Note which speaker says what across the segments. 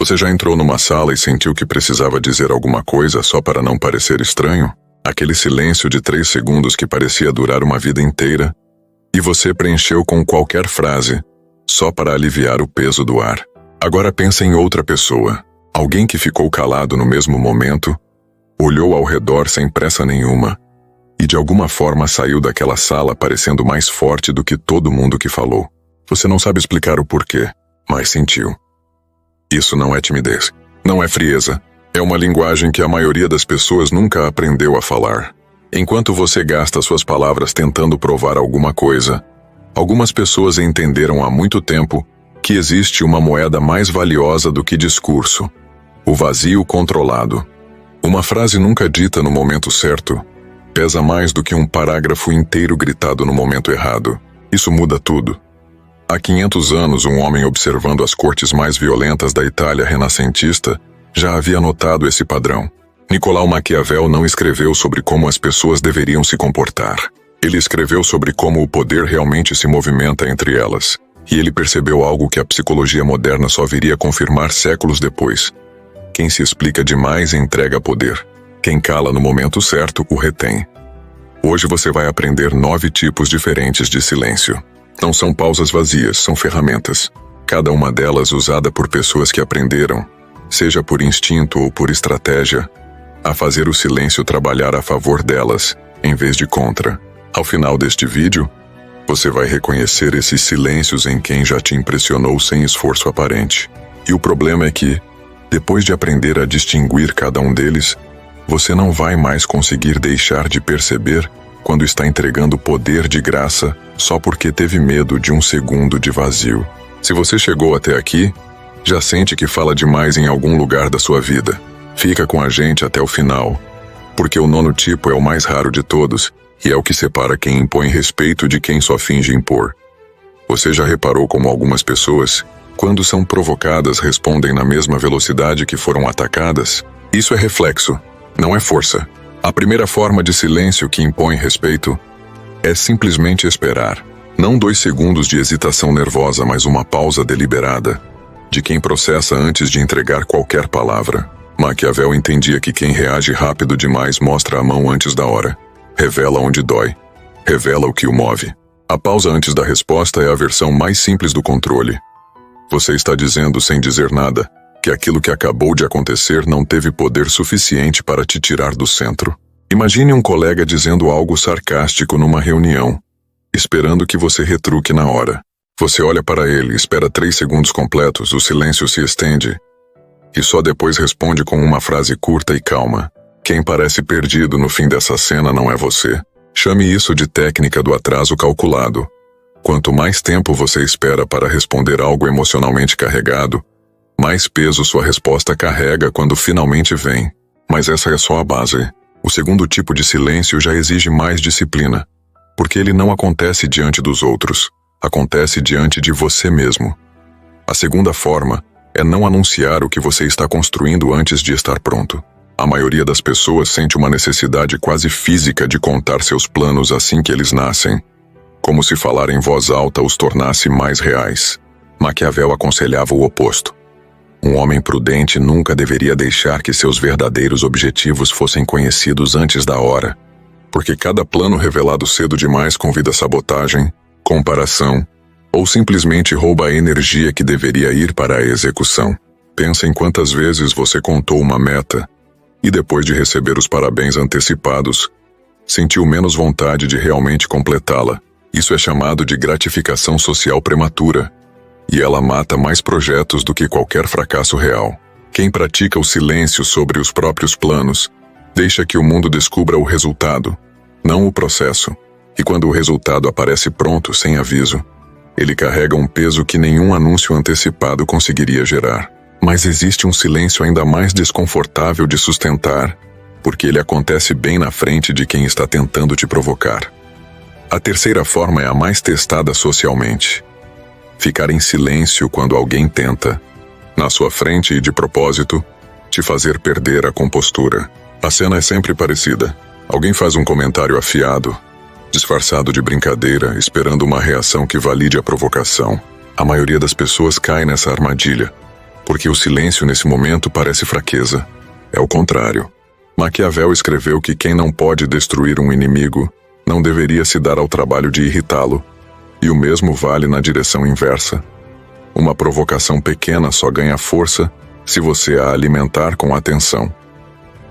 Speaker 1: Você já entrou numa sala e sentiu que precisava dizer alguma coisa só para não parecer estranho? Aquele silêncio de 3 segundos que parecia durar uma vida inteira, e você preencheu com qualquer frase, só para aliviar o peso do ar. Agora pensa em outra pessoa, alguém que ficou calado no mesmo momento, olhou ao redor sem pressa nenhuma, e de alguma forma saiu daquela sala parecendo mais forte do que todo mundo que falou. Você não sabe explicar o porquê, mas sentiu. Isso não é timidez, não é frieza. É uma linguagem que a maioria das pessoas nunca aprendeu a falar. Enquanto você gasta suas palavras tentando provar alguma coisa, algumas pessoas entenderam há muito tempo que existe uma moeda mais valiosa do que discurso: o vazio controlado. Uma frase nunca dita no momento certo pesa mais do que um parágrafo inteiro gritado no momento errado. Isso muda tudo. Há 500 anos, um homem observando as cortes mais violentas da Itália renascentista já havia notado esse padrão. Nicolau Maquiavel não escreveu sobre como as pessoas deveriam se comportar. Ele escreveu sobre como o poder realmente se movimenta entre elas. E ele percebeu algo que a psicologia moderna só viria confirmar séculos depois. Quem se explica demais entrega poder. Quem cala no momento certo o retém. Hoje você vai aprender 9 tipos diferentes de silêncio. Não são pausas vazias, são ferramentas. Cada uma delas usada por pessoas que aprenderam, seja por instinto ou por estratégia, a fazer o silêncio trabalhar a favor delas, em vez de contra. Ao final deste vídeo, você vai reconhecer esses silêncios em quem já te impressionou sem esforço aparente. E o problema é que, depois de aprender a distinguir cada um deles, você não vai mais conseguir deixar de perceber quando está entregando poder de graça só porque teve medo de um segundo de vazio. Se você chegou até aqui, já sente que fala demais em algum lugar da sua vida. Fica com a gente até o final, porque o 9º tipo é o mais raro de todos e é o que separa quem impõe respeito de quem só finge impor. Você já reparou como algumas pessoas, quando são provocadas, respondem na mesma velocidade que foram atacadas? Isso é reflexo, não é força. A primeira forma de silêncio que impõe respeito é simplesmente esperar. Não 2 segundos de hesitação nervosa, mas uma pausa deliberada, de quem processa antes de entregar qualquer palavra. Maquiavel entendia que quem reage rápido demais mostra a mão antes da hora. Revela onde dói. Revela o que o move. A pausa antes da resposta é a versão mais simples do controle. Você está dizendo, sem dizer nada, que aquilo que acabou de acontecer não teve poder suficiente para te tirar do centro. Imagine um colega dizendo algo sarcástico numa reunião, esperando que você retruque na hora. Você olha para ele, espera 3 segundos completos, o silêncio se estende, e só depois responde com uma frase curta e calma. Quem parece perdido no fim dessa cena não é você. Chame isso de técnica do atraso calculado. Quanto mais tempo você espera para responder algo emocionalmente carregado, mais peso sua resposta carrega quando finalmente vem. Mas essa é só a base. O 2º tipo de silêncio já exige mais disciplina, porque ele não acontece diante dos outros, acontece diante de você mesmo. A 2ª forma é não anunciar o que você está construindo antes de estar pronto. A maioria das pessoas sente uma necessidade quase física de contar seus planos assim que eles nascem, como se falar em voz alta os tornasse mais reais. Maquiavel aconselhava o oposto. Um homem prudente nunca deveria deixar que seus verdadeiros objetivos fossem conhecidos antes da hora, porque cada plano revelado cedo demais convida sabotagem, comparação, ou simplesmente rouba a energia que deveria ir para a execução. Pensa em quantas vezes você contou uma meta, e depois de receber os parabéns antecipados, sentiu menos vontade de realmente completá-la. Isso é chamado de gratificação social prematura, e ela mata mais projetos do que qualquer fracasso real. Quem pratica o silêncio sobre os próprios planos, deixa que o mundo descubra o resultado, não o processo. E quando o resultado aparece pronto, sem aviso, ele carrega um peso que nenhum anúncio antecipado conseguiria gerar. Mas existe um silêncio ainda mais desconfortável de sustentar, porque ele acontece bem na frente de quem está tentando te provocar. A 3ª forma é a mais testada socialmente. Ficar em silêncio quando alguém tenta, na sua frente e de propósito, te fazer perder a compostura. A cena é sempre parecida. Alguém faz um comentário afiado, disfarçado de brincadeira, esperando uma reação que valide a provocação. A maioria das pessoas cai nessa armadilha. porque o silêncio nesse momento parece fraqueza. É o contrário. Maquiavel escreveu que quem não pode destruir um inimigo não deveria se dar ao trabalho de irritá-lo, e o mesmo vale na direção inversa. Uma provocação pequena só ganha força se você a alimentar com atenção.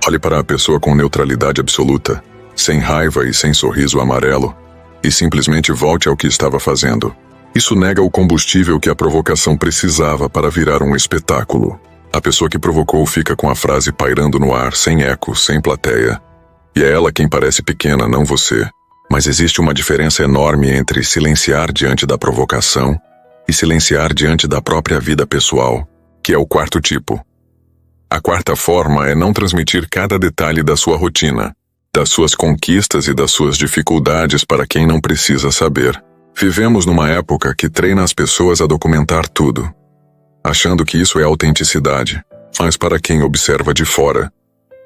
Speaker 1: Olhe para a pessoa com neutralidade absoluta, sem raiva e sem sorriso amarelo, e simplesmente volte ao que estava fazendo. Isso nega o combustível que a provocação precisava para virar um espetáculo. A pessoa que provocou fica com a frase pairando no ar, sem eco, sem plateia. E é ela quem parece pequena, não você. Mas existe uma diferença enorme entre silenciar diante da provocação e silenciar diante da própria vida pessoal, que é o quarto tipo. A quarta forma é não transmitir cada detalhe da sua rotina, das suas conquistas e das suas dificuldades para quem não precisa saber. Vivemos numa época que treina as pessoas a documentar tudo, achando que isso é autenticidade, mas para quem observa de fora,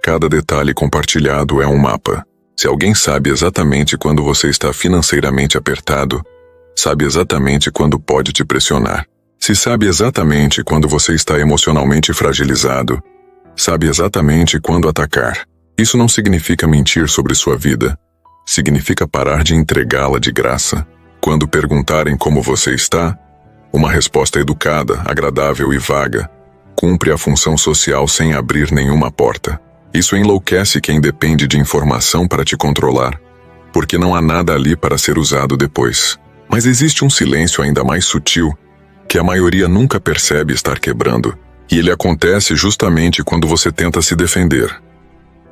Speaker 1: cada detalhe compartilhado é um mapa. Se alguém sabe exatamente quando você está financeiramente apertado, sabe exatamente quando pode te pressionar. Se sabe exatamente quando você está emocionalmente fragilizado, sabe exatamente quando atacar. Isso não significa mentir sobre sua vida, significa parar de entregá-la de graça. Quando perguntarem como você está, uma resposta educada, agradável e vaga cumpre a função social sem abrir nenhuma porta. Isso enlouquece quem depende de informação para te controlar, porque não há nada ali para ser usado depois. Mas existe um silêncio ainda mais sutil, que a maioria nunca percebe estar quebrando, e ele acontece justamente quando você tenta se defender.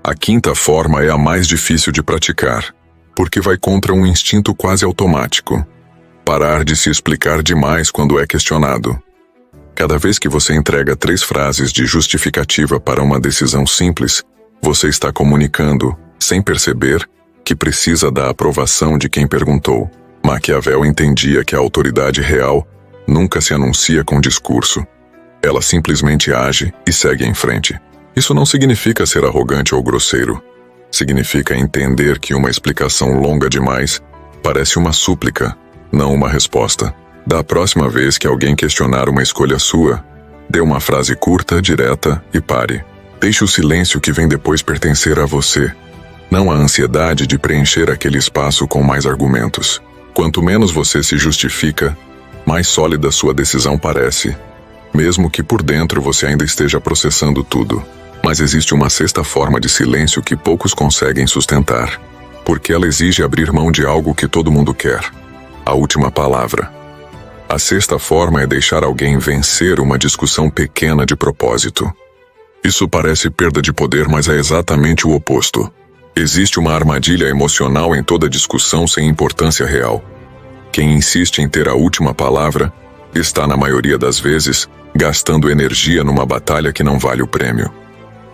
Speaker 1: A quinta forma é a mais difícil de praticar, porque vai contra um instinto quase automático. Parar de se explicar demais quando é questionado. Cada vez que você entrega 3 frases de justificativa para uma decisão simples, você está comunicando, sem perceber, que precisa da aprovação de quem perguntou. Maquiavel entendia que a autoridade real nunca se anuncia com discurso. Ela simplesmente age e segue em frente. Isso não significa ser arrogante ou grosseiro. Significa entender que uma explicação longa demais parece uma súplica, não uma resposta. Da próxima vez que alguém questionar uma escolha sua, dê uma frase curta, direta e pare. Deixe o silêncio que vem depois pertencer a você, não a ansiedade de preencher aquele espaço com mais argumentos. Quanto menos você se justifica, mais sólida sua decisão parece, mesmo que por dentro você ainda esteja processando tudo. Mas existe uma sexta forma de silêncio que poucos conseguem sustentar, porque ela exige abrir mão de algo que todo mundo quer: a última palavra. A sexta forma é deixar alguém vencer uma discussão pequena de propósito. Isso parece perda de poder, mas é exatamente o oposto. Existe uma armadilha emocional em toda discussão sem importância real. Quem insiste em ter a última palavra está, na maioria das vezes, gastando energia numa batalha que não vale o prêmio.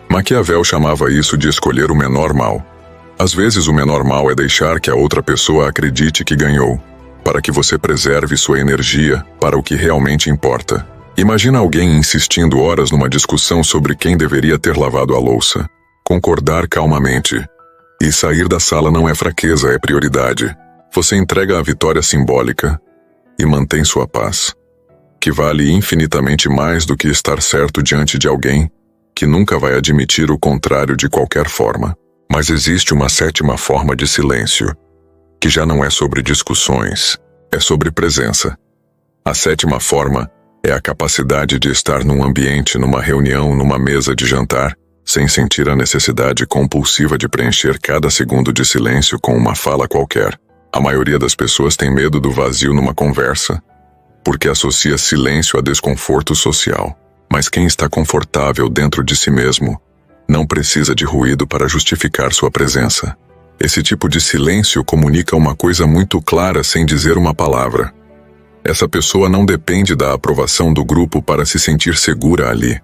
Speaker 1: Maquiavel chamava isso de escolher o menor mal. Às vezes o menor mal é deixar que a outra pessoa acredite que ganhou, para que você preserve sua energia para o que realmente importa. Imagina alguém insistindo horas numa discussão sobre quem deveria ter lavado a louça. Concordar calmamente e sair da sala não é fraqueza, é prioridade. Você entrega a vitória simbólica e mantém sua paz, que vale infinitamente mais do que estar certo diante de alguém que nunca vai admitir o contrário de qualquer forma. Mas existe uma sétima forma de silêncio, que já não é sobre discussões, é sobre presença. A sétima forma é a capacidade de estar num ambiente, numa reunião, numa mesa de jantar, sem sentir a necessidade compulsiva de preencher cada segundo de silêncio com uma fala qualquer. A maioria das pessoas tem medo do vazio numa conversa, porque associa silêncio a desconforto social. Mas quem está confortável dentro de si mesmo não precisa de ruído para justificar sua presença. Esse tipo de silêncio comunica uma coisa muito clara sem dizer uma palavra. Essa pessoa não depende da aprovação do grupo para se sentir segura ali.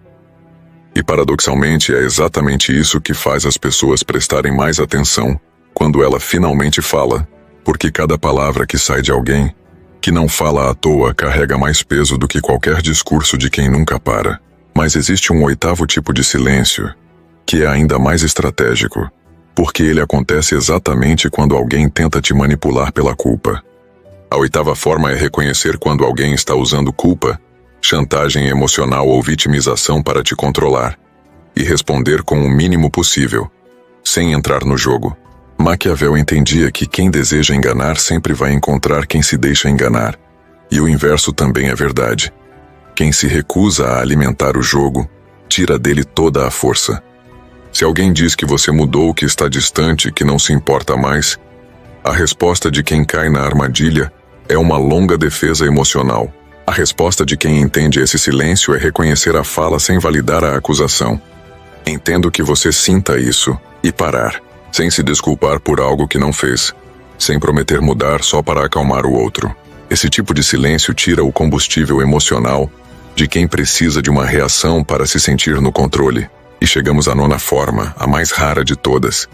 Speaker 1: E paradoxalmente é exatamente isso que faz as pessoas prestarem mais atenção quando ela finalmente fala, porque cada palavra que sai de alguém que não fala à toa carrega mais peso do que qualquer discurso de quem nunca para. Mas existe um oitavo tipo de silêncio, que é ainda mais estratégico, porque ele acontece exatamente quando alguém tenta te manipular pela culpa. A oitava forma é reconhecer quando alguém está usando culpa chantagem emocional ou vitimização para te controlar, e responder com o mínimo possível, sem entrar no jogo. Maquiavel entendia que quem deseja enganar sempre vai encontrar quem se deixa enganar, e o inverso também é verdade. Quem se recusa a alimentar o jogo, tira dele toda a força. Se alguém diz que você mudou, que está distante, que não se importa mais, a resposta de quem cai na armadilha é uma longa defesa emocional. A resposta de quem entende esse silêncio é reconhecer a fala sem validar a acusação. Entendo que você sinta isso e parar, sem se desculpar por algo que não fez, sem prometer mudar só para acalmar o outro. Esse tipo de silêncio tira o combustível emocional de quem precisa de uma reação para se sentir no controle. E chegamos à nona forma, a mais rara de todas,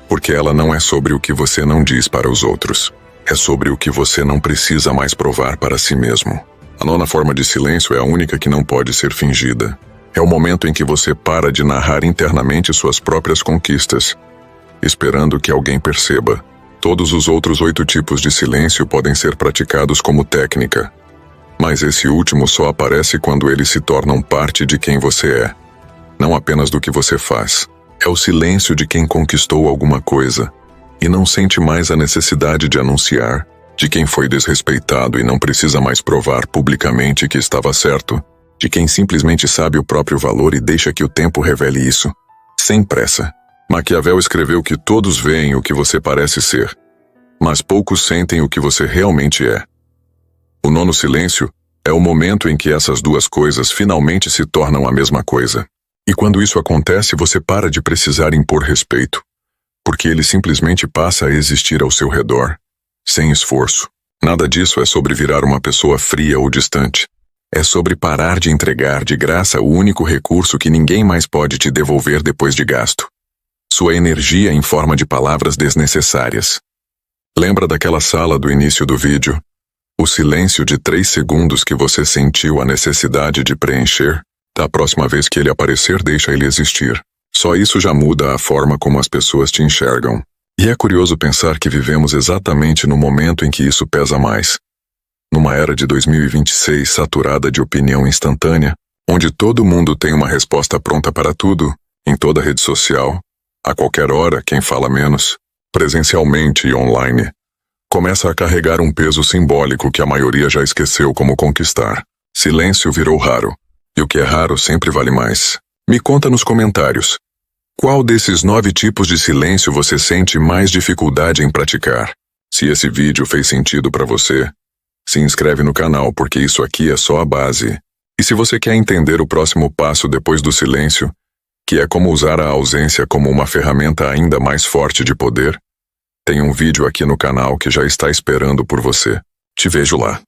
Speaker 1: porque ela não é sobre o que você não diz para os outros. É sobre o que você não precisa mais provar para si mesmo. A nona forma de silêncio é a única que não pode ser fingida. É o momento em que você para de narrar internamente suas próprias conquistas, esperando que alguém perceba. Todos os outros 8 tipos de silêncio podem ser praticados como técnica, mas esse último só aparece quando eles se tornam parte de quem você é, não apenas do que você faz. É o silêncio de quem conquistou alguma coisa e não sente mais a necessidade de anunciar, de quem foi desrespeitado e não precisa mais provar publicamente que estava certo, de quem simplesmente sabe o próprio valor e deixa que o tempo revele isso, sem pressa. Maquiavel escreveu que todos veem o que você parece ser, mas poucos sentem o que você realmente é. O nono silêncio é o momento em que essas duas coisas finalmente se tornam a mesma coisa. E quando isso acontece, você para de precisar impor respeito, porque ele simplesmente passa a existir ao seu redor, sem esforço. Nada disso é sobre virar uma pessoa fria ou distante. É sobre parar de entregar de graça o único recurso que ninguém mais pode te devolver depois de gasto: sua energia em forma de palavras desnecessárias. Lembra daquela sala do início do vídeo? O silêncio de 3 segundos que você sentiu a necessidade de preencher? Da próxima vez que ele aparecer, deixa ele existir. Só isso já muda a forma como as pessoas te enxergam. E é curioso pensar que vivemos exatamente no momento em que isso pesa mais. Numa era de 2026 saturada de opinião instantânea, onde todo mundo tem uma resposta pronta para tudo, em toda rede social, a qualquer hora, quem fala menos, presencialmente e online, começa a carregar um peso simbólico que a maioria já esqueceu como conquistar. Silêncio virou raro. E o que é raro sempre vale mais. Me conta nos comentários. Qual desses 9 tipos de silêncio você sente mais dificuldade em praticar? Se esse vídeo fez sentido para você, se inscreve no canal porque isso aqui é só a base. E se você quer entender o próximo passo depois do silêncio, que é como usar a ausência como uma ferramenta ainda mais forte de poder, tem um vídeo aqui no canal que já está esperando por você. Te vejo lá.